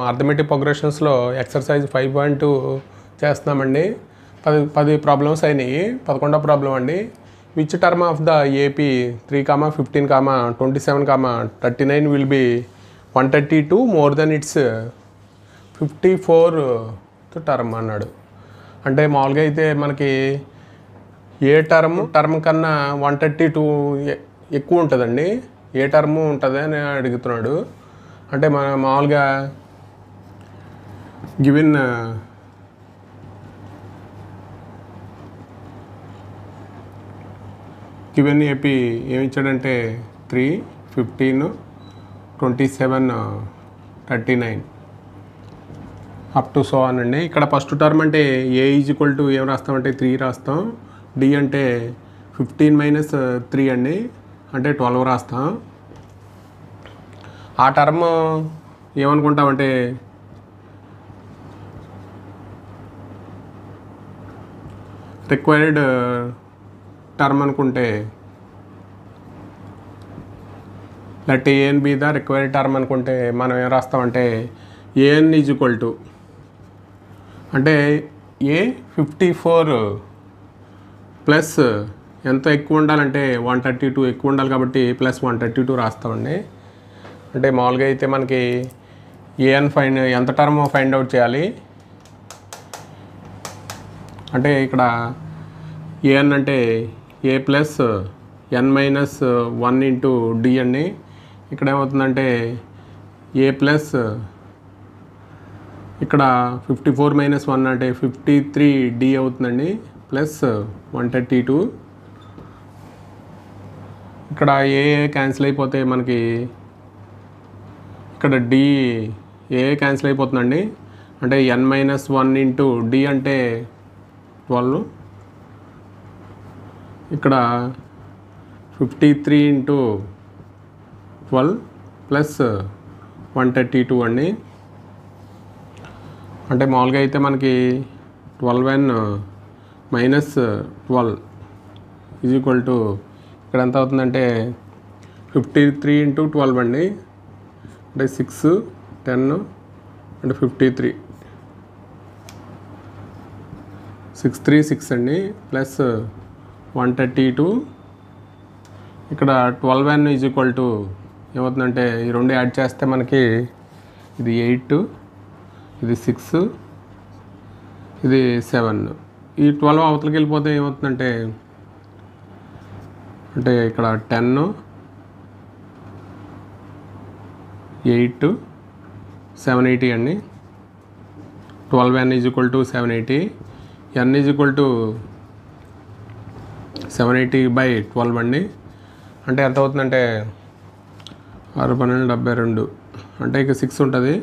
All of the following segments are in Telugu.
అర్థమెటిక్ ప్రోగ్రెషన్స్లో ఎక్సర్సైజ్ 5.2 చేస్తున్నామండి. 10 ప్రాబ్లమ్స్ అయినాయి. 11వ ప్రాబ్లం అండి. Which term of the AP 3, 15, 27, 39 will be 132 more than it's 54th term అన్నాడు. అంటే మామూలుగా అయితే మనకి ఏ టర్మ్ కన్నా 132 ఎక్కువ ఉంటుందండి. ఏ టర్మ్ ఉంటుంది అని అడుగుతున్నాడు. అంటే మన మామూలుగా గివెన్ ఏపీ ఏమి ఇచ్చాడంటే 3, 15, 27, 39 అప్ టు సో ఆన్ అండి. ఇక్కడ ఫస్ట్ టర్మ్ అంటే ఏ ఈజ్ ఈక్వల్ టు ఏం రాస్తామంటే 3 రాస్తాం. డి అంటే 15 - 3 అండి, అంటే 12 రాస్తాం. ఆ టర్మ్ ఏమనుకుంటామంటే రిక్వైర్డ్ టర్మ్ అనుకుంటే let a n be the required term అనుకుంటే మనం ఏం రాస్తామంటే ఏఎన్ ఈజ్ ఈక్వల్ టు అంటే ఏ 54 ప్లస్ ఎంత ఎక్కువ ఉండాలంటే 132 ఎక్కువ ఉండాలి కాబట్టి ప్లస్ 132 రాస్తామండి. అంటే మామూలుగా అయితే మనకి ఏఎన్ ఎంత టర్మ్ ఫైండ్ అవుట్ చేయాలి అంటే ఇక్కడ ఏఎన్ అంటే ఏ ప్లస్ n - 1 ఇంటూ డి అండి. ఇక్కడ ఏమవుతుందంటే ఏ ప్లస్ ఇక్కడ 54 - 1 అంటే 53 డి అవుతుందండి, ప్లస్ 132. ఇక్కడ ఏ క్యాన్సిల్ అయిపోతే మనకి ఇక్కడ డి ఏ క్యాన్సిల్ అయిపోతుందండి. అంటే n - 1 ఇంటూ డి అంటే 12. ఇక్కడ 53 ఇంటూ 12 ప్లస్ 132 అండి. అంటే మామూలుగా అయితే మనకి 12n - 12 ఈజ్ ఈక్వల్ టు ఇక్కడ ఎంత అవుతుందంటే 53 ఇంటూ 12 అండి, అంటే 6, 10 అంటే 53, 636 అండి, ప్లస్ 132. ఇక్కడ 12n ఈజ్ ఈక్వల్ టు ఏమవుతుందంటే ఈ రెండు యాడ్ చేస్తే మనకి ఇది 8, ఇది 6, ఇది 7. ఈ 12 అవతలకి వెళ్ళిపోతే ఏమవుతుందంటే అంటే ఇక్కడ 10, 8, 780 అండి. 12n is equal to 780. n is equal to 780/12 అండి. అంటే ఎంత అవుతుందంటే 6, 12, 72 అంటే ఇక 6 ఉంటుంది,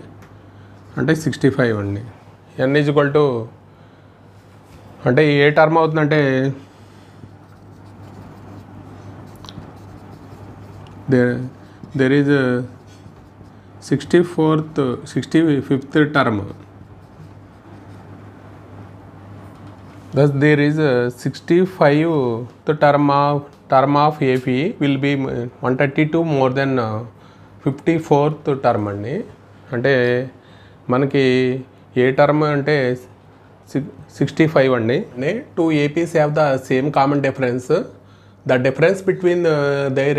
అంటే 65 అండి. n ఈజ్ ఈక్వల్ టు అంటే ఏ టర్మ్ అవుతుందంటే there is 65th term. Thus there is 65th term of AP will be 132 more than 54th term అండి. అంటే మనకి ఏ టర్మ్ అంటే 65 అండి. 2 APs have the same common difference. The difference between their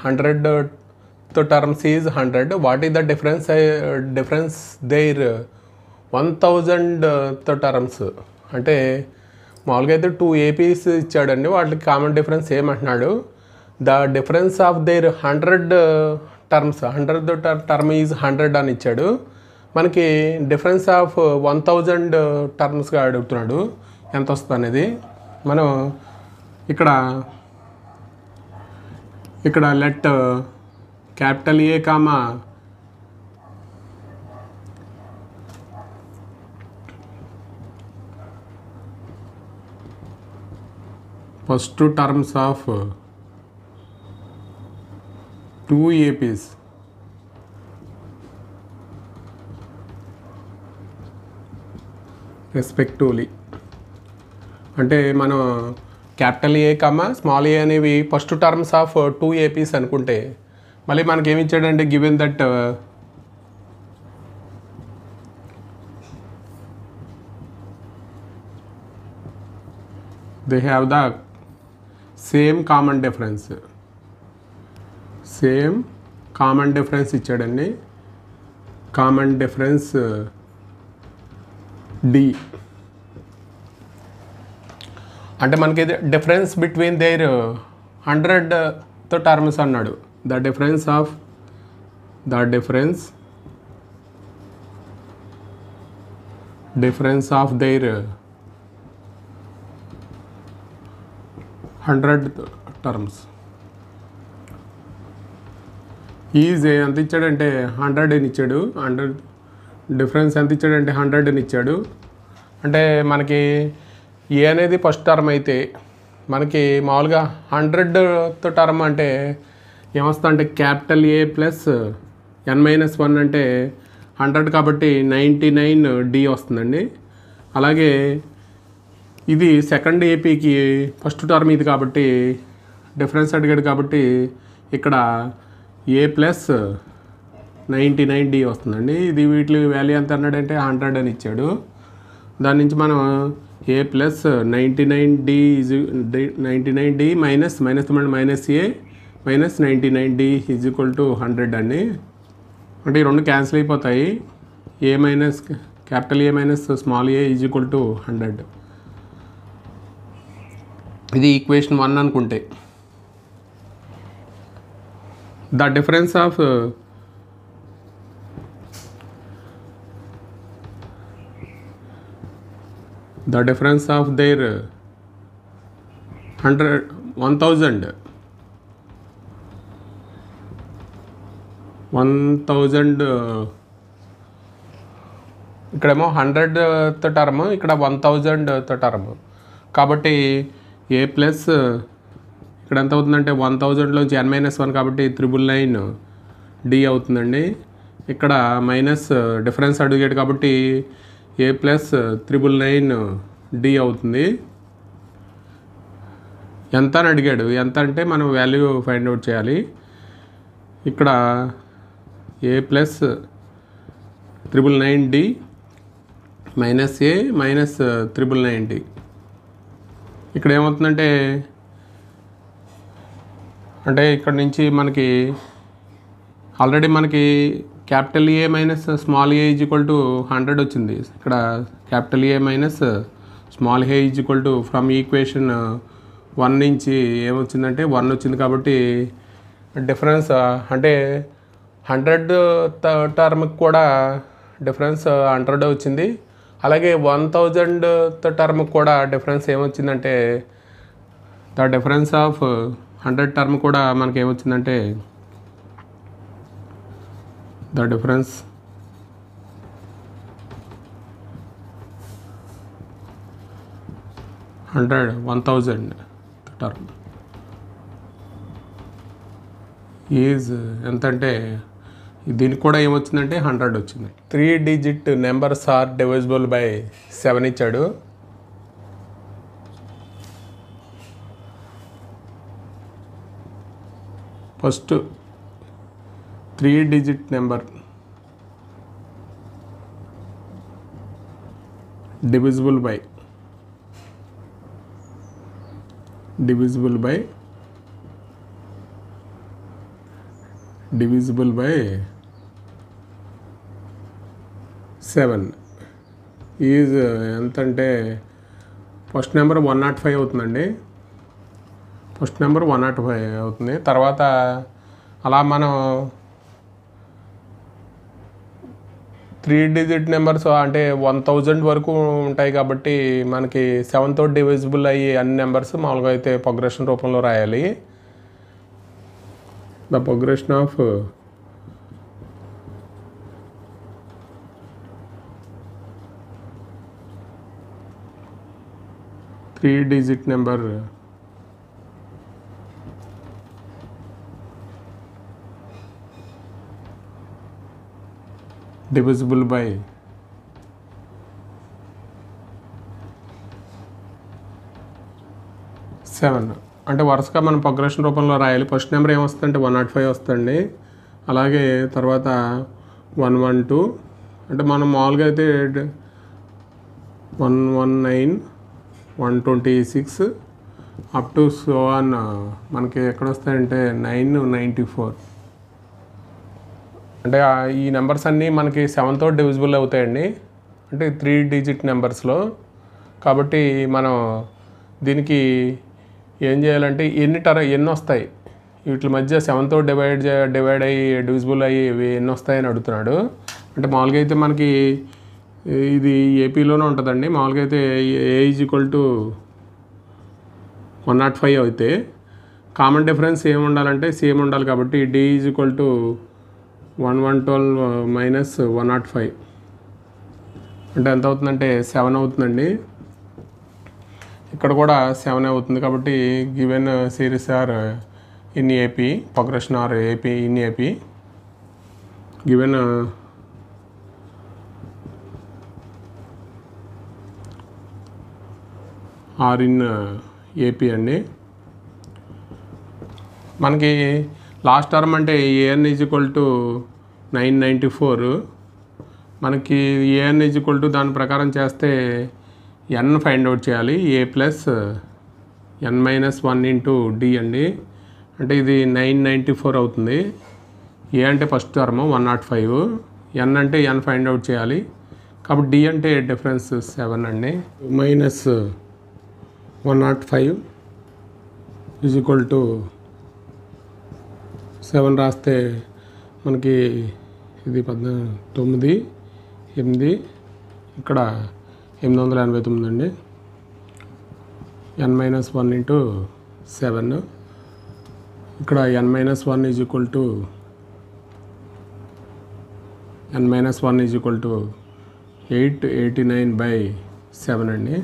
100th terms is 100. What is the difference their 1000th terms? అంటే మామూలుగా అయితే 2 APs ఇచ్చాడండి, వాటికి కామన్ డిఫరెన్స్ ఏమంటున్నాడు, the difference of their 100 terms 100th term is 100 అని ఇచ్చాడు. మనకి డిఫరెన్స్ ఆఫ్ 1000 టర్మ్స్గా అడుగుతున్నాడు ఎంత వస్తుంది అనేది. మనం ఇక్కడ let capital A comma first terms of 2 APs respectively. అంటే మనం క్యాపిటల్ ఏ కామా స్మాల్ ఏ అనేవి ఫస్ట్ టర్మ్స్ ఆఫ్ 2 APs అనుకుంటే మళ్ళీ మనకి ఏమి ఇచ్చాడంటే given that they have the same common difference. Same common difference ఇచ్చాడండి. Common difference D. అంటే మనకి డిఫరెన్స్ బిట్వీన్ దేర్ 100తో టర్మ్స్ అన్నాడు. The difference of their 100 terms is ఎంత ఇచ్చాడంటే 100 అని ఇచ్చాడు. 100 డిఫరెన్స్ ఎంత ఇచ్చాడంటే 100 అని ఇచ్చాడు. అంటే మనకి ఏ అనేది ఫస్ట్ టర్మ్ అయితే మనకి మామూలుగా 100తో టర్మ్ అంటే ఏమొస్తా అంటే క్యాపిటల్ ఏ ప్లస్ n-1 అంటే 100 కాబట్టి 99D వస్తుందండి. అలాగే ఇది సెకండ్ ఏపీకి ఫస్ట్ టర్మ్ ఇది కాబట్టి డిఫరెన్స్ అడిగాడు కాబట్టి ఇక్కడ ఏ ప్లస్ 99D వస్తుందండి. ఇది వీటి వాల్యూ ఎంత అన్నాడంటే 100 అని ఇచ్చాడు. దాని నుంచి మనం A plus 99D minus A minus 99D is equal to 100 అండి. అంటే ఈ రెండు క్యాన్సిల్ అయిపోతాయి. A minus capital A minus small A is equal to 100. ఇది ఈక్వేషన్ 1 అనుకుంటే. ద డిఫరెన్స్ ఆఫ్ దేర్ 1000 ఇక్కడేమో 100తో టర్మ్, ఇక్కడ 1000తో టర్మ్ కాబట్టి ఏ ప్లస్ ఇక్కడ ఎంత అవుతుందంటే 1000లోంచి n-1 కాబట్టి 999D అవుతుందండి. ఇక్కడ మైనస్ డిఫరెన్స్ అడిగాడు కాబట్టి ఏ ప్లస్ 999D అవుతుంది. ఎంత అని అడిగాడు. ఎంత అంటే మనం వాల్యూ ఫైండ్ అవుట్ చేయాలి. ఇక్కడ ఏ plus 999D minus A minus 999D. ఇక్కడ ఏమవుతుందంటే ఇక్కడ నుంచి మనకి ఆల్రెడీ మనకి capital A minus small A is equal to 100 వచ్చింది. ఇక్కడ capital A minus small A is equal to from equation 1 నుంచి ఏమొచ్చిందంటే 1 వచ్చింది కాబట్టి డిఫరెన్స్ అంటే 100 టర్మ్కి కూడా డిఫరెన్స్ 100 వచ్చింది. అలాగే 1000 టర్మ్కి కూడా డిఫరెన్స్ ఏమొచ్చిందంటే ద డిఫరెన్స్ ఆఫ్ 100 టర్మ్ కూడా మనకి ఏమొచ్చిందంటే ద డిఫరెన్స్ $1000 టర్మ్ ఈజ్ ఎంత అంటే దీనికి కూడా ఏమొచ్చిందంటే 100 వచ్చింది. 3 digit numbers are divisible by 7 ఇచ్చాడు. First 3 digit number divisible by 7 is ఎంత అంటే ఫస్ట్ నెంబర్ 105 అవుతుందండి. ఫస్ట్ నెంబర్ 105 అవుతుంది. తర్వాత అలా మనం 3 డిజిట్ నెంబర్స్ అంటే 1000 వరకు ఉంటాయి కాబట్టి మనకి 7తో డివిజిబుల్ అయ్యి అన్ని నెంబర్స్ మామూలుగా అయితే ప్రోగ్రెషన్ రూపంలో రాయాలి. The progression of 3 digit number divisible by 7 అంటే వరుసగా మనం ప్రోగ్రెషన్ రూపంలో రాయాలి. ఫస్ట్ నెంబర్ ఏమొస్తుందంటే 105 వస్తుంది. అలాగే తర్వాత 112 అంటే మనం మామూలుగా అయితే 119 126 అప్ టు సో ఆన్ మనకి ఎక్కడ వస్తాయంటే 994. అంటే ఈ నెంబర్స్ అన్నీ మనకి 7తో డివిజిబుల్ అవుతాయండి, అంటే 3 డిజిట్ నెంబర్స్లో. కాబట్టి మనం దీనికి ఏం చేయాలంటే ఎన్ని వస్తాయి వీటి మధ్య 7తో డివైడ్ అయ్యి డివిజిబుల్ అయ్యి ఎన్ని వస్తాయని అడుగుతున్నాడు. అంటే మామూలుగా అయితే మనకి ఇది ఏపీలోనే ఉంటుందండి. మామూలుగా అయితే ఏ ఈజ్ ఈక్వల్ టు 105 అయితే కామన్ డిఫరెన్స్ ఏమి ఉండాలంటే సేమ్ ఉండాలి. కాబట్టి d is equal to 1112 minus 105 అంటే ఎంత అవుతుందంటే 7 అవుతుందండి. ఇక్కడ కూడా 7 అవుతుంది. కాబట్టి given series are in AP, progression are AP in AP given are in AP అండి. మనకి లాస్ట్ టర్మ్ అంటే ఏఎన్ ఈజ్ ఈక్వల్ టు 994. మనకి ఏఎన్ ఈజ్ ఈక్వల్ టు దాని ప్రకారం చేస్తే ఎన్ ఫైండ్ అవుట్ చేయాలి. ఏ plus n minus 1 into d అండి. అంటే ఇది 994 అవుతుంది. ఏ అంటే ఫస్ట్ టర్మ్ 105, ఎన్ అంటే ఎన్ ఫైండ్ అవుట్ చేయాలి. కాబట్టి డి అంటే డిఫరెన్స్ 7 అండి. మైనస్ 105 ఈజ్ ఈక్వల్ టు 7 రాస్తే మనకి ఇది 9, 8 ఇక్కడ 889 అండి. ఎన్ మైనస్ 1 ఇంటూ 7 ఇక్కడ ఎన్ మైనస్ 1 ఈజ్ ఈక్వల్ టు 889/7 అండి.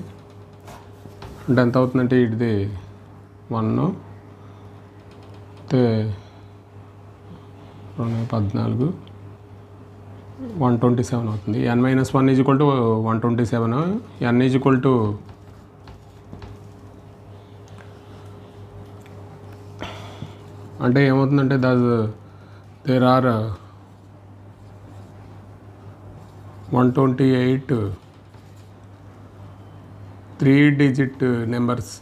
అంటే ఎంత అవుతుందంటే ఇది 1 14 127 అవుతుంది. N minus 1 is equal to 127. N is equal to అంటే ఏమవుతుందంటే there are 128 3 digit numbers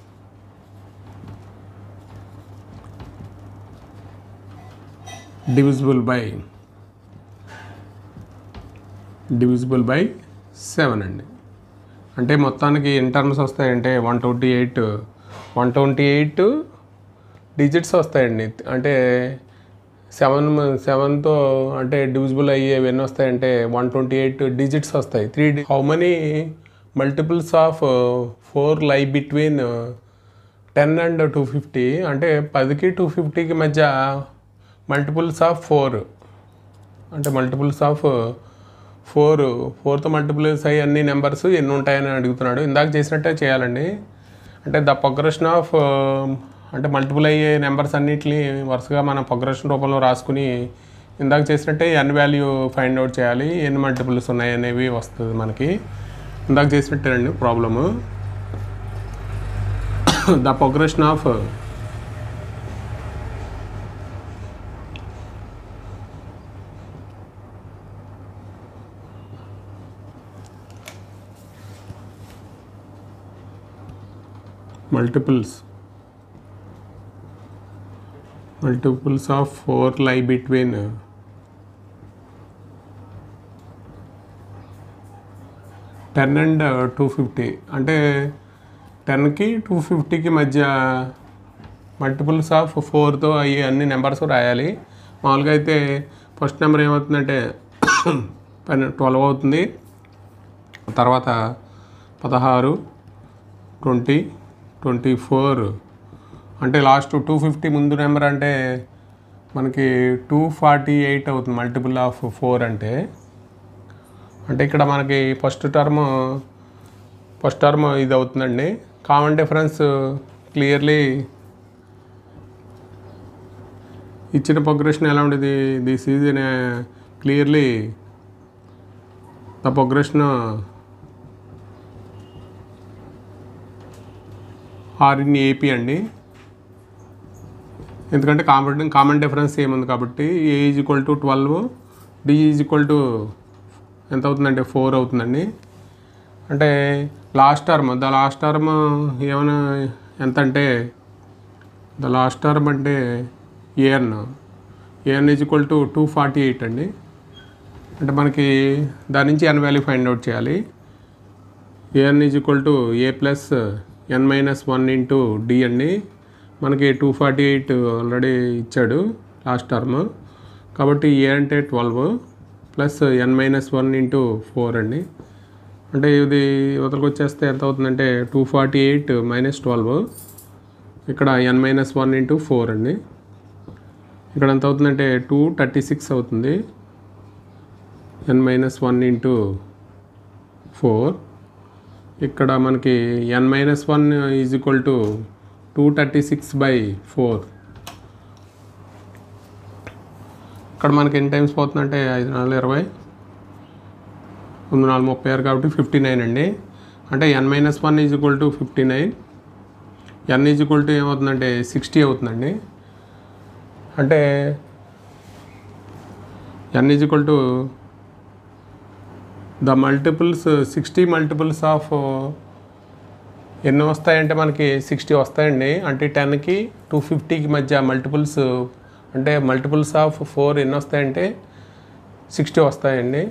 divisible by 7 అండి. అంటే మొత్తానికి ఎన్ని టర్మ్స్ వస్తాయంటే 128 డిజిట్స్ వస్తాయండి. అంటే 7తో అంటే డివిజిబుల్ అయ్యేవి ఎన్ని వస్తాయంటే 128 డిజిట్స్ వస్తాయి. 3 హౌ మెనీ మల్టిపుల్స్ ఆఫ్ 4 లై బిట్వీన్ 10 and 250 అంటే 10కి 250కి మధ్య మల్టిపుల్స్ ఆఫ్ 4 అంటే మల్టిపుల్స్ ఆఫ్ 4తో మల్టిపుల్స్ అయ్యి అన్ని నెంబర్స్ ఎన్ని ఉంటాయని అడుగుతున్నాడు. ఇందాక చేసినట్టే చేయాలండి. అంటే ద ప్రోగ్రెషన్ ఆఫ్ అంటే మల్టిపుల్ అయ్యే నెంబర్స్ అన్నిటిని వరుసగా మనం ప్రోగ్రెషన్ రూపంలో రాసుకుని ఇందాక చేసినట్టే ఎన్ వాల్యూ ఫైండ్ అవుట్ చేయాలి. ఎన్ని మల్టిపుల్స్ ఉన్నాయి అనేవి వస్తుంది మనకి. ఇందాక చేసినట్టేనండి problem. The progression of multiples of 4 lie between 10 and 250 అంటే 10కి 250కి మధ్య మల్టిపుల్స్ ఆఫ్ 4తో అయ్యి అన్ని నెంబర్స్ రాయాలి. మామూలుగా అయితే ఫస్ట్ నెంబర్ ఏమవుతుందంటే 12 అవుతుంది. తర్వాత 16, 20, 24 అంటే లాస్ట్ 250 ముందు నెంబర్ అంటే మనకి 248 అవుతుంది మల్టిపుల్ ఆఫ్ 4 అంటే. అంటే ఇక్కడ మనకి ఫస్ట్ టర్మ్ ఇది అవుతుందండి. కామన్ డిఫరెన్స్ క్లియర్లీ ఇచ్చిన ప్రోగ్రెషన్ ఎలా ఉండేది. This is clearly the progression are in AP అండి. ఎందుకంటే కామన్ డిఫరెన్స్ ఏముంది కాబట్టి a is equal to 12, d is equal to ఎంత అవుతుందంటే 4 అవుతుందండి. అంటే లాస్ట్ టర్మ్ ఏమైనా ఎంత అంటే ద లాస్ట్ టర్మ్ అంటే ఏఎన్ ఈజ్ ఈక్వల్ టు 248 అండి. అంటే మనకి దాని నుంచి ఎన్ వాల్యూ ఫైండ్ అవుట్ చేయాలి. A n is equal to a plus n minus 1 into d అండి. మనకి 248 ఆల్రెడీ ఇచ్చాడు లాస్ట్ టర్మ్, కాబట్టి ఏ అంటే 12 ప్లస్ ఎన్ మైనస్ 1 ఇంటూ 4 అండి. అంటే ఇది ఇవతలకు వచ్చేస్తే ఎంత అవుతుందంటే 248 మైనస్ 12, ఇక్కడ ఎన్ మైనస్ 1 ఇంటూ 4 అండి. ఇక్కడ ఎంత అవుతుందంటే 236 అవుతుంది. ఎన్ మైనస్ 1 ఇంటూ 4, ఇక్కడ మనకి ఎన్ మైనస్ 1 ఈజ్ ఈక్వల్ టు 236/4. ఇక్కడ మనకి ఎన్ని టైమ్స్ పోతుందంటే 5 4 20, 9 4 36 కాబట్టి 59 అండి. అంటే n minus 1 is equal to 59, n is equal to ఏమవుతుందంటే 60 అవుతుందండి. అంటే n is equal to the multiples 60 multiples of ఎన్ని వస్తాయంటే మనకి 60 వస్తాయండి. అంటే 10కి 250కి మధ్య మల్టిపుల్స్, అంటే మల్టిపుల్స్ ఆఫ్ 4 ఎన్ని వస్తాయంటే 60 వస్తాయండి.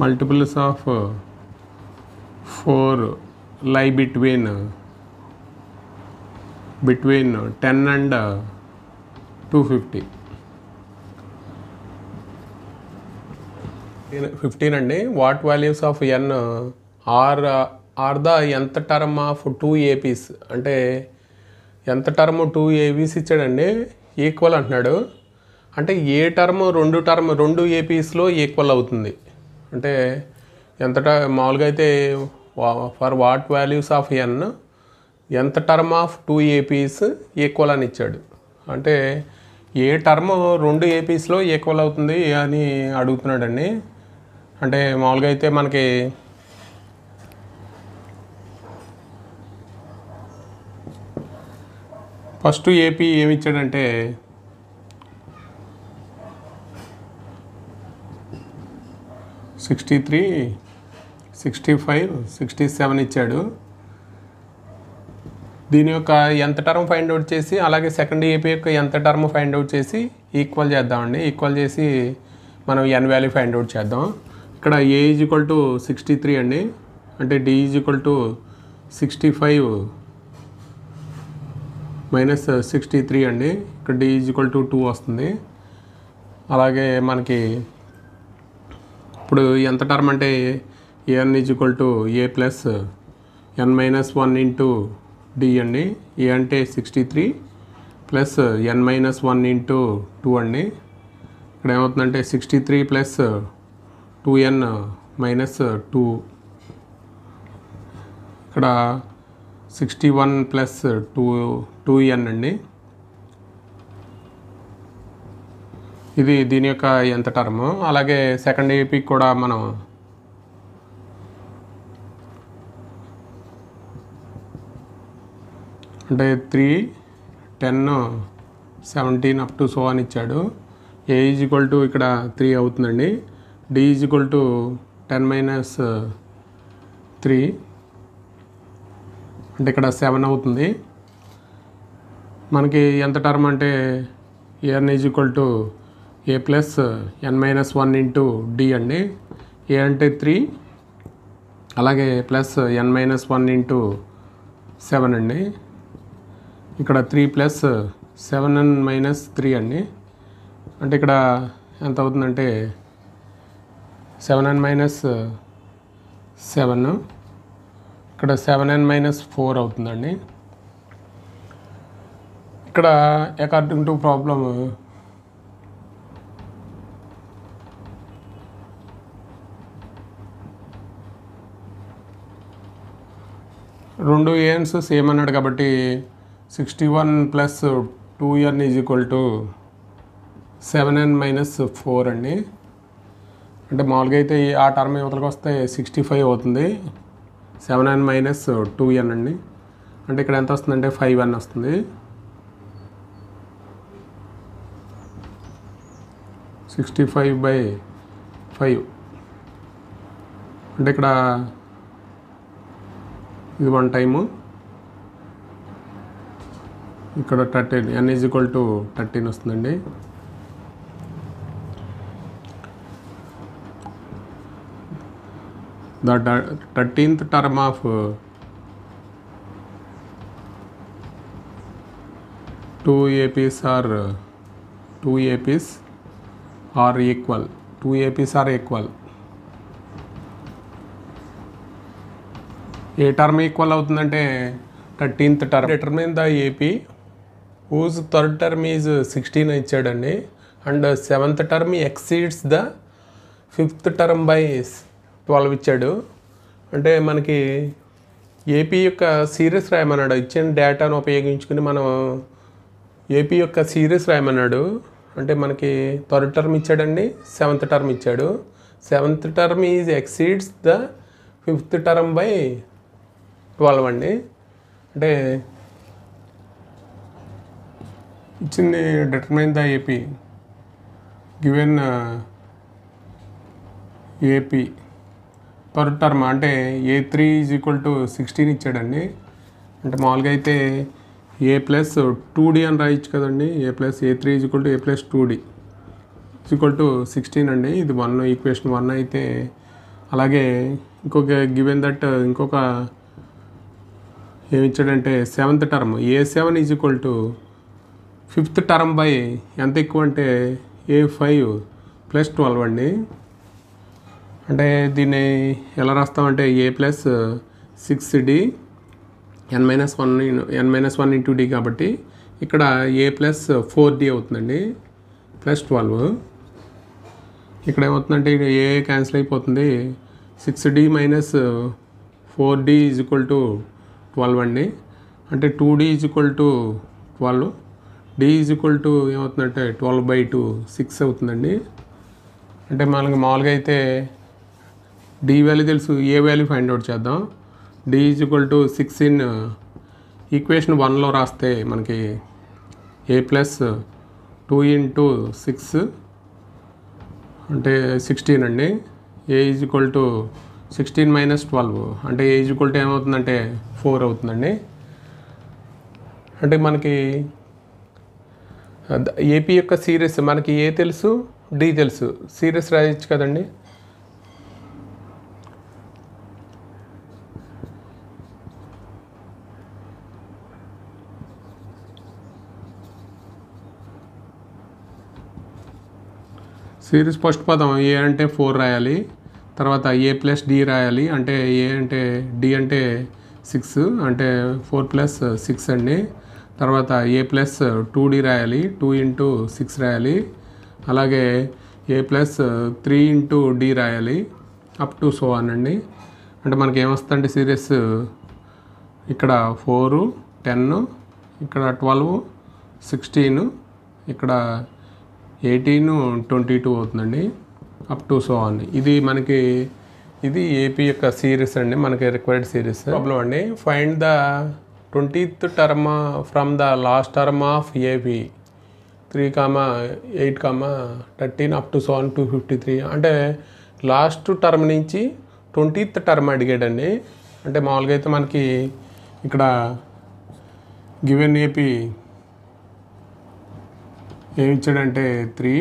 మల్టిపుల్స్ ఆఫ్ 4 లై బిట్వీన్ 10 and 250. 15 అండి. What values of n are the ఎంత టర్మ్ ఆఫ్ 2 APs, అంటే ఎంత టర్మ్ 2 APs ఇచ్చాడండి, ఈక్వల్ అంటున్నాడు. అంటే ఏ టర్మ్ రెండు APsలో ఈక్వల్ అవుతుంది. అంటే మామూలుగా అయితే ఫర్ వాట్ వాల్యూస్ ఆఫ్ ఎన్ ఎంత టర్మ్ ఆఫ్ 2 APs ఈక్వల్ అని ఇచ్చాడు. అంటే ఏ టర్మ్ 2 APsలో ఈక్వల్ అవుతుంది అని అడుగుతున్నాడండి. అంటే మామూలుగా అయితే మనకి ఫస్ట్ AP ఏమి ఇచ్చాడంటే 63, 65, 67 ఇచ్చాడు. దీని యొక్క ఎంత టర్మ్ ఫైండ్ అవుట్ చేసి, అలాగే సెకండ్ AP యొక్క ఎంత టర్మ్ ఫైండ్ అవుట్ చేసి ఈక్వల్ చేద్దామండి. ఈక్వల్ చేసి మనం ఎన్ వాల్యూ ఫైండ్ అవుట్ చేద్దాం. ఇక్కడ ఏ ఈజ్ ఈక్వల్ టు 63 అండి. అంటే d is equal to 65 minus 63 అండి. ఇక్కడ డి ఈజ్ ఈక్వల్ టు 2 వస్తుంది. అలాగే మనకి ఇప్పుడు ఎంత టర్మ్ అంటే a n is equal to a plus n minus 1 into d అండి. ఏ అంటే 63 ప్లస్ ఎన్ మైనస్ 1 ఇంటూ 2 అండి. ఇక్కడ ఏమవుతుందంటే 63 ప్లస్ 2n మైనస్ 2, ఇక్కడ 61 ప్లస్ 2n అండి. ఇది దీని యొక్క ఎంత టర్మ్. అలాగే సెకండ్ AP కూడా మనం అంటే 3, 10, 17 అప్ టు సో అని ఇచ్చాడు. ఏ ఈజ్ ఈక్వల్ టు ఇక్కడ 3 అవుతుందండి. D is equal to 10 minus 3, అంటే ఇక్కడ 7 అవుతుంది. మనకి ఎంత టర్మ్ అంటే a n is equal to a plus n minus 1 into d అండి. ఏ అంటే 3, అలాగే ప్లస్ ఎన్ మైనస్ 1 ఇంటూ 7 అండి. ఇక్కడ 3 ప్లస్ 7n మైనస్ 3 అండి. అంటే ఇక్కడ ఎంత అవుతుందంటే 7n మైనస్ 7, ఇక్కడ 7n మైనస్ 4 అవుతుందండి. ఇక్కడ అకార్డింగ్ టు ప్రాబ్లమ్ రెండు ఏన్స్ సేమ్ అన్నాడు కాబట్టి 61 plus 2n is equal to 7n minus 4 అండి. అంటే మామూలుగా అయితే ఆ టర్మ్ యువతలకు వస్తే 65 అవుతుంది. 7n మైనస్ 2n అండి. అంటే ఇక్కడ ఎంత వస్తుందంటే 5n వస్తుంది. 65/5 అంటే ఇక్కడ ఇది 1 టైము, ఇక్కడ 13 n = 13 వస్తుందండి. The 13th term of 2 APs are equal. 2 APs are equal. A term equal అవుతుందంటే 13th term. Determine the AP whose third term is 16 ఇచ్చాడండి, and 7th term exceeds the 5th term by 12 ఇచ్చాడు. అంటే మనకి ఏపీ యొక్క సిరీస్ రాయమన్నాడు. ఇచ్చిన డేటాను ఉపయోగించుకుని మనం ఏపీ యొక్క సిరీస్ రాయమన్నాడు. అంటే మనకి థర్డ్ టర్మ్ ఇచ్చాడండి, 7th term ఇచ్చాడు. 7th term is exceeds the 5th term by 12 అండి. అంటే ఇచ్చింది determine the AP given AP third term అంటే A3 = 16 ఇచ్చాడండి. అంటే మామూలుగా అయితే A+2D అని రాయొచ్చు కదండి. A+A3 = A+2D = 16 అండి. ఇది 1 ఈక్వేషన్ 1 అయితే, అలాగే ఇంకొక గివెన్ దట్ ఇంకొక ఏమి ఇచ్చాడంటే 7th term A7 = 5th term by ఎంత ఎక్కువ అంటే A5 + 12 అండి. అంటే దీన్ని ఎలా రాస్తామంటే A+6D n-1 into D కాబట్టి ఇక్కడ A+4D అవుతుందండి, +12. ఇక్కడ ఏమవుతుందంటే ఏ క్యాన్సిల్ అయిపోతుంది. 6D - 4D = 12 అండి. అంటే 2D = 12, D ఏమవుతుందంటే 12/2 6 అవుతుందండి. అంటే మనకి మామూలుగా అయితే D వాల్యూ తెలుసు, ఏ వాల్యూ ఫైండ్ అవుట్ చేద్దాం. D = 6 ఇన్ ఈక్వేషన్ 1లో రాస్తే మనకి A+2 into 6 అంటే 16 అండి. A = 16 - 12 అంటే A = ఏమవుతుందంటే 4 అవుతుందండి. అంటే మనకి ఏపీ యొక్క సిరీస్ మనకి ఏ తెలుసు, D తెలుసు, సిరీస్ రాయొచ్చు కదండి. సిరీస్ ఫస్ట్ పదం ఏ అంటే 4 రాయాలి, తర్వాత A+D రాయాలి. అంటే ఏ అంటే D అంటే 6 అంటే 4 + 6 అండి. తర్వాత A+2D రాయాలి, 2 into 6 రాయాలి. అలాగే A+3 into D రాయాలి, అప్ టు సో ఆన్ అండి. అంటే మనకి ఏమొస్తుందంటే సిరీస్ ఇక్కడ 4, 10, ఇక్కడ 12, 16, ఇక్కడ 18, 22 అవుతుందండి, అప్ టు సో ఆన్. ఇది ఏపీ యొక్క సిరీస్ అండి, మనకి రిక్వైర్డ్ సిరీస్. ప్రాబ్లం అండి, find the 20th term from the last term of AP 3, 8, 13 up to so on 253. అంటే లాస్ట్ టర్మ్ నుంచి 20th term అడిగాడండి. అంటే మామూలుగా అయితే మనకి ఇక్కడ గివెన్ ఏపీ ఏమి ఇచ్చాడంటే 3,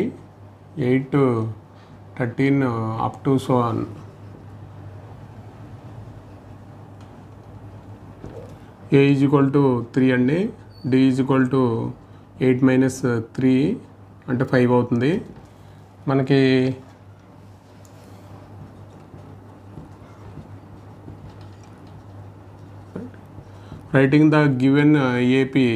8, 13 up to so on. A = 3 అండి, D = 8 - 3 అంటే 5 అవుతుంది. మనకి writing the given AP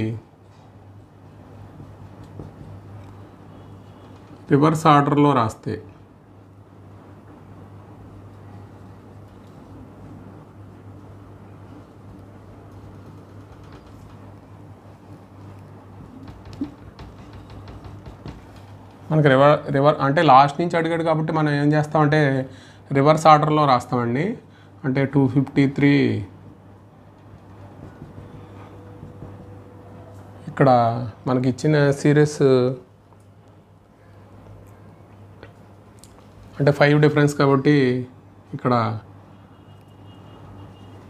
reverse ఆర్డర్లో రాస్తే మనకి రివర్ అంటే లాస్ట్ నుంచి అడిగాడు కాబట్టి మనం ఏం చేస్తామంటే రివర్స్ ఆర్డర్లో రాస్తామండి. అంటే 253 ఇక్కడ మనకి ఇచ్చిన సిరీస్ అంటే 5 డిఫరెన్స్ కాబట్టి ఇక్కడ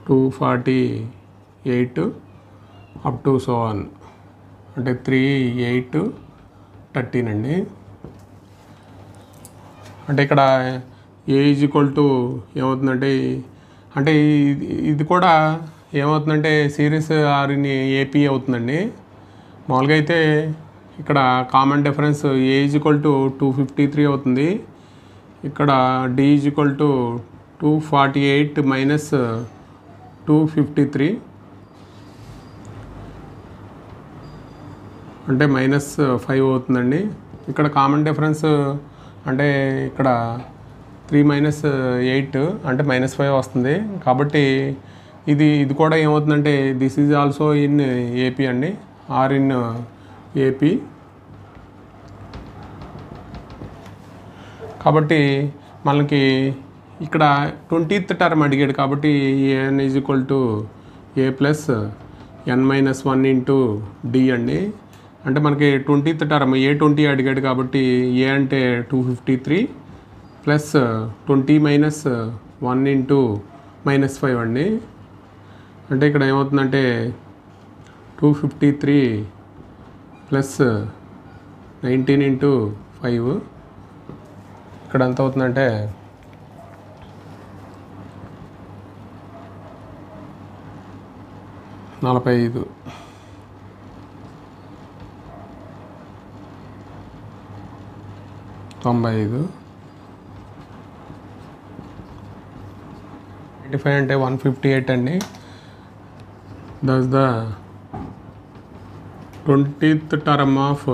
248 అప్ టు సో ఆన్ అంటే 3, 8, 13 అండి. అంటే ఇక్కడ ఏ ఈజ్ ఈక్వల్ టు ఏమవుతుందంటే అంటే ఇది కూడా ఏమవుతుందంటే సిరీస్ ఆర్ని ఏపీ అవుతుందండి. మామూలుగా అయితే ఇక్కడ common difference a is equal to 253 అవుతుంది. ఇక్కడ d is equal to 248 minus 253 అంటే -5 అవుతుందండి. ఇక్కడ కామన్ డిఫరెన్స్ అంటే ఇక్కడ 3 - 8 అంటే -5 వస్తుంది. కాబట్టి ఇది కూడా ఏమవుతుందంటే this is also in AP అండి, ఆర్ ఇన్ ఏపీ. కాబట్టి మనకి ఇక్కడ 20th టర్మ్ అడిగాడు కాబట్టి a n is equal to a plus n-1 into d అండి. అంటే మనకి 20th టర్మ్ A20 అడిగాడు కాబట్టి ఏ అంటే 253 ప్లస్ 20 - 1 ఇంటూ -5 అండి. అంటే ఇక్కడ ఏమవుతుందంటే 253 ప్లస్ 19 ఇంటూ 5 ఇక్కడ ఎంత అవుతుందంటే 45. $95 అంటే 158 అండి. That's the 20th term of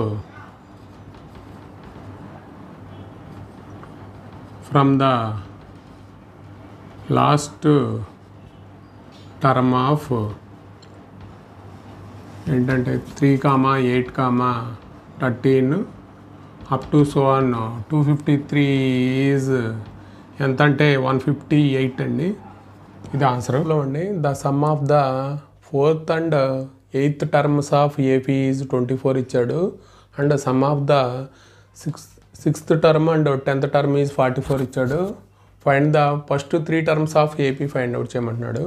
from the last term of ఏంటంటే 3, 8, 13 అప్ టు సో ఆన్ 253 ఈజ్ ఎంత అంటే 158 అండి. ఇది ఆన్సర్లో అండి. The sum of the 4th and 8th terms of AP is 24 ఇచ్చాడు. And sum of the 6th term and 10th term is 44 ఇచ్చాడు. Find the first 3 terms of AP find out చేయమంటున్నాడు.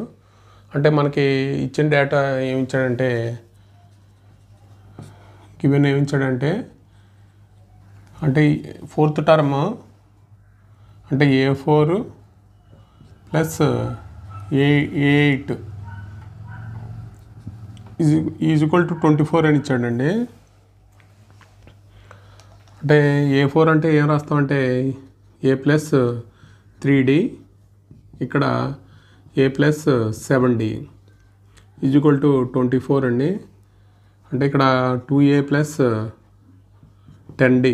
అంటే మనకి ఇచ్చిన డేటా ఏమి ఇచ్చాడంటే గివెన్ ఏమి ఇచ్చాడంటే అంటే 4th టర్మ్ అంటే A4 plus A8 is equal to 24 అని ఇచ్చాడండి. అంటే A4 అంటే ఏం రాస్తామంటే A ప్లస్ 3D ఇక్కడ A plus 7D is equal to 24 అండి. అంటే ఇక్కడ 2A plus 10D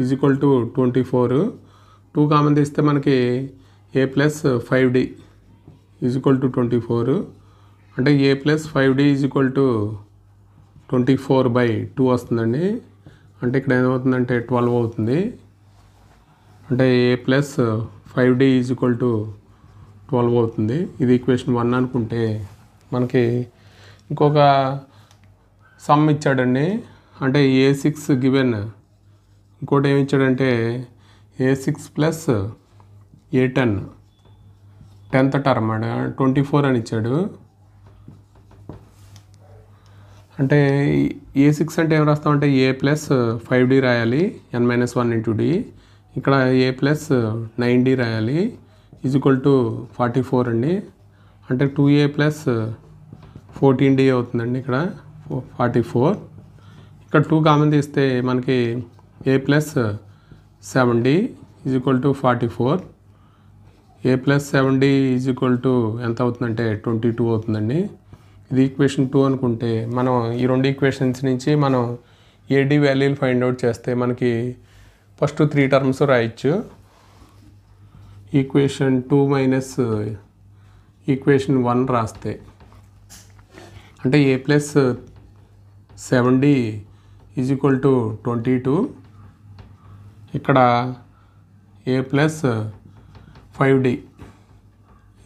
is equal to 24. 2 common తీస్తే మనకి A plus 5D is equal to 24. అంటే A plus 5D is equal to 24/2 వస్తుందండి. అంటే ఇక్కడ ఏమవుతుందంటే 12 అవుతుంది. అంటే A plus 5D is equal to 12 అవుతుంది. ఇది ఈక్వేషన్ 1 అనుకుంటే మనకి ఇంకొక సమ్ ఇచ్చాడండి. అంటే A6 గివెన్ ఇంకోటి ఏమి ఇచ్చాడంటే A6 plus A10 10th term 24 అని ఇచ్చాడు. అంటే A6 అంటే ఏం రాస్తామంటే A ప్లస్ 5D రాయాలి, n-1 ఇంటూ D. ఇక్కడ A ప్లస్ 9D రాయాలి ఈజ్ ఈక్వల్ టు 44 అండి. అంటే 2A ప్లస్ 14D అవుతుందండి. ఇక్కడ 44. ఇక్కడ 2 కామన్ తీస్తే మనకి A plus 7D is equal to 44. A plus 7D is equal to ఎంత అవుతుందంటే 22 అవుతుందండి. ఇది ఈక్వేషన్ 2 అనుకుంటే మనం ఈ 2 ఈక్వేషన్స్ నుంచి మనం AD వాల్యూలు ఫైండ్ అవుట్ చేస్తే మనకి ఫస్ట్ 3 టర్మ్స్ రాయొచ్చు. ఈక్వేషన్ 2 మైనస్ ఈక్వేషన్ 1 రాస్తే అంటే A plus 7D is equal to 22. ఇక్కడ A plus 5D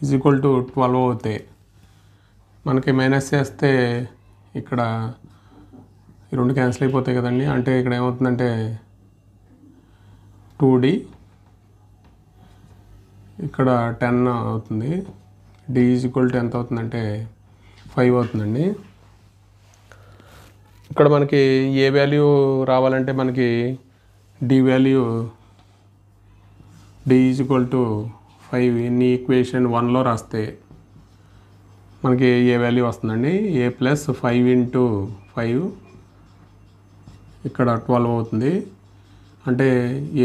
is equal to 12 అవుతాయి. మనకి మైనస్ చేస్తే ఇక్కడ ఈ 2 క్యాన్సిల్ అయిపోతాయి కదండి. అంటే ఇక్కడ ఏమవుతుందంటే 2D ఇక్కడ 10 అవుతుంది. డి ఈజ్ ఈక్వల్ టు ఎంత అవుతుందంటే 5 అవుతుందండి. ఇక్కడ మనకి ఏ వాల్యూ రావాలంటే మనకి d value d is equal to 5 ఇన్ని ఈక్వేషన్ 1లో రాస్తే మనకి ఏ వాల్యూ వస్తుందండి. ఏ ప్లస్ 5 ఇంటూ 5 ఇక్కడ 12 అవుతుంది. అంటే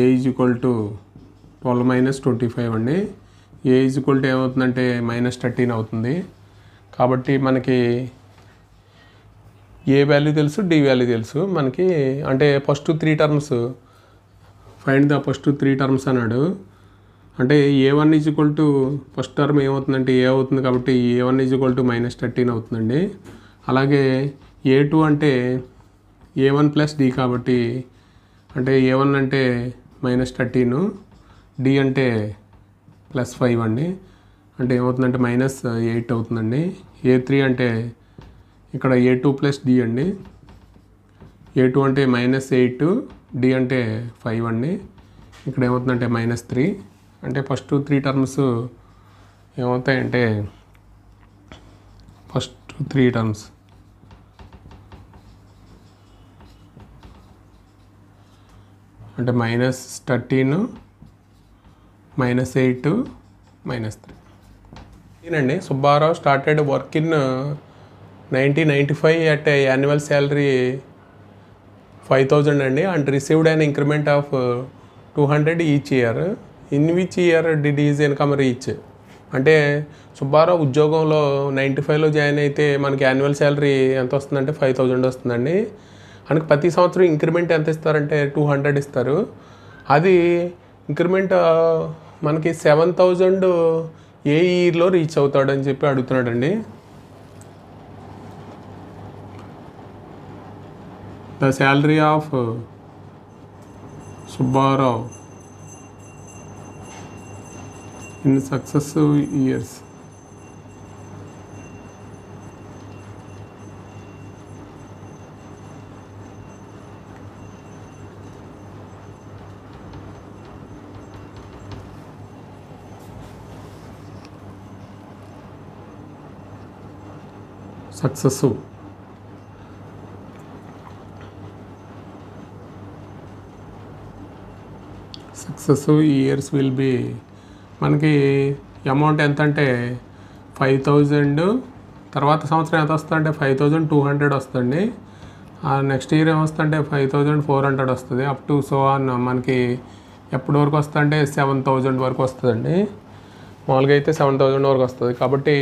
ఏ ఈజ్ ఈక్వల్ టు 12 మైనస్ 25 అండి. ఏ ఈజ్ ఈక్వల్ టు ఏమవుతుందంటే -13 అవుతుంది. కాబట్టి మనకి ఏ వాల్యూ తెలుసు, డి వాల్యూ తెలుసు మనకి. అంటే first 3 terms find the first 3 terms అన్నాడు. అంటే A1 is equal to first term ఏమవుతుందంటే ఏ అవుతుంది కాబట్టి A1 ఈజ్ ఈక్వల్ టు -13 అవుతుందండి. అలాగే A2 అంటే A1 ప్లస్ డి కాబట్టి అంటే A1 అంటే -13, డి అంటే +5 అండి. అంటే ఏమవుతుందంటే -8 అవుతుందండి. A3 అంటే ఇక్కడ A2 ప్లస్ డి అండి. A2 అంటే -8, డి అంటే 5 అండి. ఇక్కడ ఏమవుతుందంటే -3. అంటే ఫస్ట్ 3 టర్మ్స్ ఏమవుతాయంటే ఫస్ట్ 3 టర్మ్స్ అంటే -13, -8, -3. ఇదండి. Subbarao started work in 1995 at annual salary 5,000 అండి and received an increment of 200 each year. In which year did is income reach? అంటే సుబ్బారావు ఉద్యోగంలో 95లో జాయిన్ అయితే మనకి యాన్యువల్ శాలరీ ఎంత వస్తుందంటే 5,000 వస్తుందండి. మనకి ప్రతి సంవత్సరం ఇంక్రిమెంట్ ఎంత ఇస్తారంటే 200 ఇస్తారు. అది ఇంక్రిమెంట్ మనకి 7,000 ఏ ఇయర్లో రీచ్ అవుతాడని చెప్పి అడుగుతున్నాడండి. The salary of Subbarao in successive years. Successive. Successive years will be మనకి అమౌంట్ ఎంత అంటే 5,000. తర్వాత సంవత్సరం ఎంత వస్తుందంటే 5,200 వస్తుంది. నెక్స్ట్ ఇయర్ ఏమొస్తుందంటే 5,400 వస్తుంది. అప్ టు సో ఆన్ మనకి ఎప్పటి వరకు వస్తుందంటే 7,000 వరకు వస్తుందండి. మామూలుగా అయితే 7,000 వరకు వస్తుంది. కాబట్టి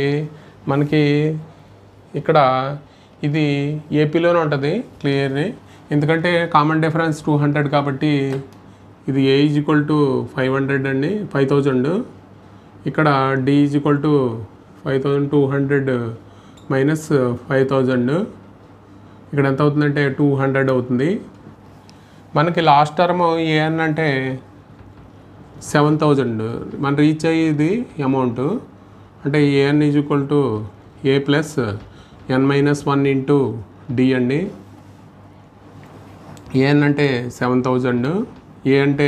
మనకి ఇక్కడ ఇది ఏపీలోనే ఉంటుంది క్లియర్లీ. ఎందుకంటే కామన్ డిఫరెన్స్ 200 కాబట్టి ఇది ఏ ఈజ్ ఈక్వల్ టు 500 అండి, 5,000. ఇక్కడ d is equal to 5,200 minus 5,000. ఇక్కడ ఎంత అవుతుందంటే 200 అవుతుంది. మనకి లాస్ట్ టర్మ్ ఏఎన్ అంటే 7,000 మనం రీచ్ అయ్యేది అమౌంట్. అంటే a n is equal to a plus n-1 into d అండి. ఏఎన్ అంటే 7,000, ఏ అంటే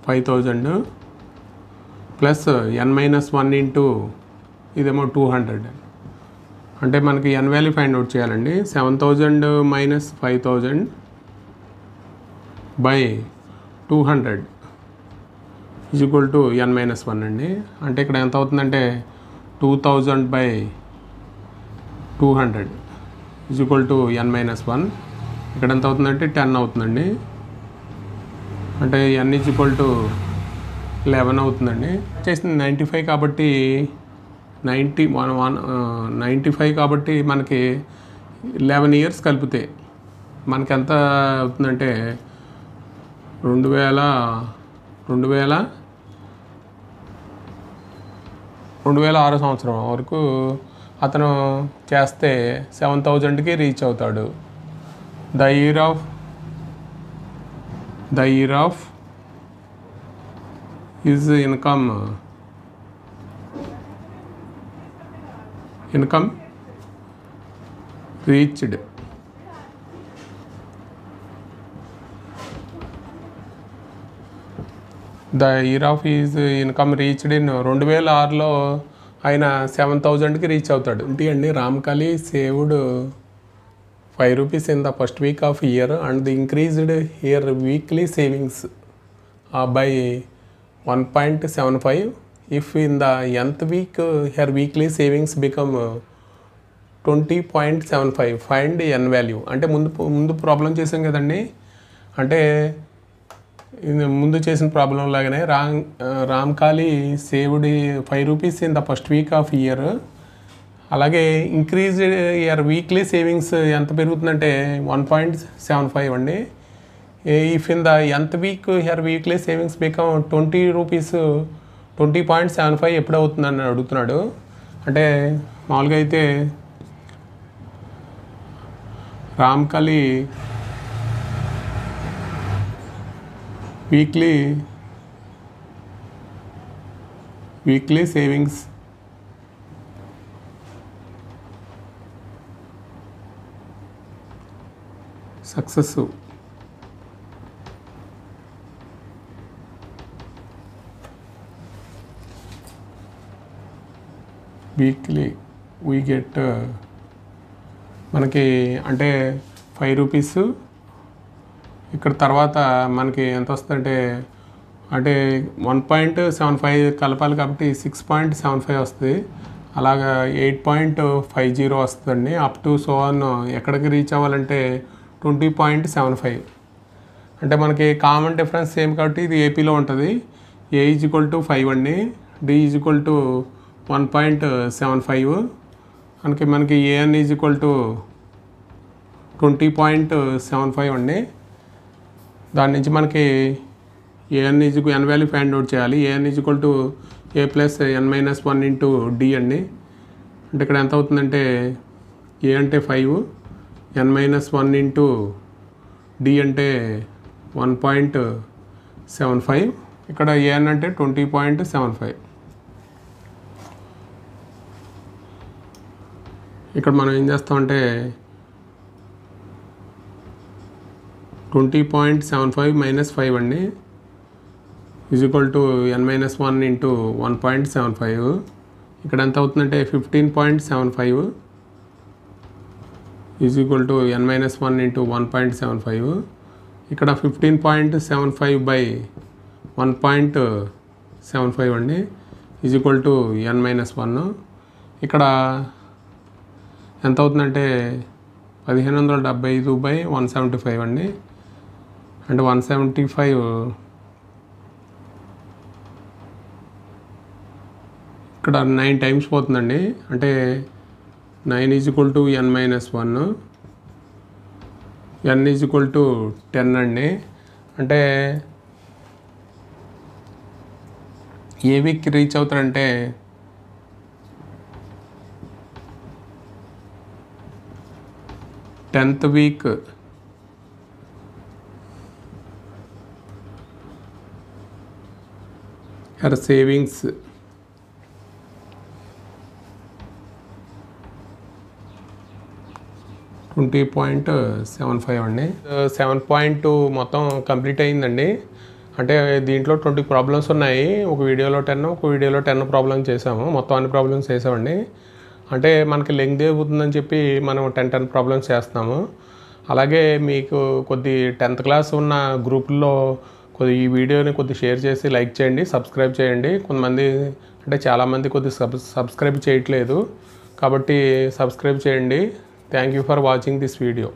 5,000 ప్లస్ n-1 ఇంటూ ఇదేమో 200. అంటే మనకి ఎన్ వాల్యూ ఫైండ్ అవుట్ చేయాలండి. 7,000 minus 5,000 by 200 is equal to n-1 అండి. అంటే ఇక్కడ ఎంత అవుతుందంటే 2,000 by 200 is equal to n-1. ఇక్కడ ఎంత అవుతుందంటే 10 అవుతుందండి. అంటే n ఈజ్ ఈక్వల్ టు 11 అవుతుందండి. చేసింది 95 కాబట్టి 95 కాబట్టి మనకి 11 ఇయర్స్ కలిపితే మనకి ఎంత అవుతుందంటే 2006 సంవత్సరం వరకు అతను చేస్తే 7,000కి రీచ్ అవుతాడు. The year of his income reached the year of is income reached in 2006లో ఆయన 7,000కి రీచ్ అవుతాడు. ఏంటి అండి, Ramkali saved ₹5 in the first week of year and the increased her weekly savings by 1.75. If in the nth week her weekly savings become 20.75, find n value. అంటే ముందు ప్రాబ్లం చేసాం కదండి, అంటే ముందు చేసిన ప్రాబ్లం లాగానే Ramkali saved ₹5 in the first week of year. అలాగే ఇంక్రీజ్ ఇయర్ వీక్లీ సేవింగ్స్ ఎంత పెరుగుతుందంటే 1.75 అండి. If in the nth week here weekly savings become ₹20, 20.75 ఎప్పుడు అవుతుందని అడుగుతున్నాడు. అంటే మామూలుగా అయితే Ramkali weekly savings success weekly we get మనకి అంటే ₹5 ఇక్కడ తర్వాత మనకి ఎంత వస్తుందంటే అంటే 1.75 కలపాలి కాబట్టి 6.75 వస్తుంది. అలాగా 8.50 వస్తుందండి. అప్ టు సో ఆన్ ఎక్కడికి రీచ్ అవ్వాలంటే 20.75. అంటే మనకి కామన్ డిఫరెన్స్ సేమ్ కాబట్టి ఇది ఏపీలో ఉంటుంది. A = 5 అండి, D = 1.75. మనకి AN = 20.75 అండి. దాని నుంచి మనకి AN వాల్యూ ఫైండ్ అవుట్ చేయాలి. AN = A + n-1 × D అండి. అంటే ఇక్కడ ఎంత అవుతుందంటే A అంటే 5, n-1 × D అంటే 1.75. ఇక్కడ AN అంటే 20.75. ఇక్కడ మనం ఏం చేస్తామంటే 20.75 - 5 అండి = n-1 × 1.75. ఇక్కడ ఎంత అవుతుందంటే 15.75 = n-1 × 1.75. ఇక్కడ 15.75/1.75 అండి = n-1. ఇక్కడ ఎంత అవుతుందంటే 1575/175 అండి. అంటే 175 ఇక్కడ 9 టైమ్స్ పోతుందండి. అంటే 9 = n-1, n = 10 అండి. అంటే ఏ వీక్కి రీచ్ అవుతారంటే టెన్త్ వీక్ her savings $20.75 అండి. 7.2 మొత్తం కంప్లీట్ అయిందండి. అంటే దీంట్లో 20 ప్రాబ్లమ్స్ ఉన్నాయి. ఒక వీడియోలో 10, ఒక వీడియోలో 10 ప్రాబ్లమ్స్ చేసాము. మొత్తం అన్ని ప్రాబ్లమ్స్ చేసామండి. అంటే మనకి లెంగ్త్ అవుతుందని చెప్పి మనం 10 ప్రాబ్లమ్స్ చేస్తున్నాము. అలాగే మీకు కొద్ది 10th క్లాస్ ఉన్న గ్రూపుల్లో ఈ వీడియోని షేర్ చేసి లైక్ చేయండి, సబ్స్క్రైబ్ చేయండి. కొంతమంది అంటే చాలామంది సబ్స్క్రైబ్ చేయట్లేదు, కాబట్టి సబ్స్క్రైబ్ చేయండి. Thank you for watching this video.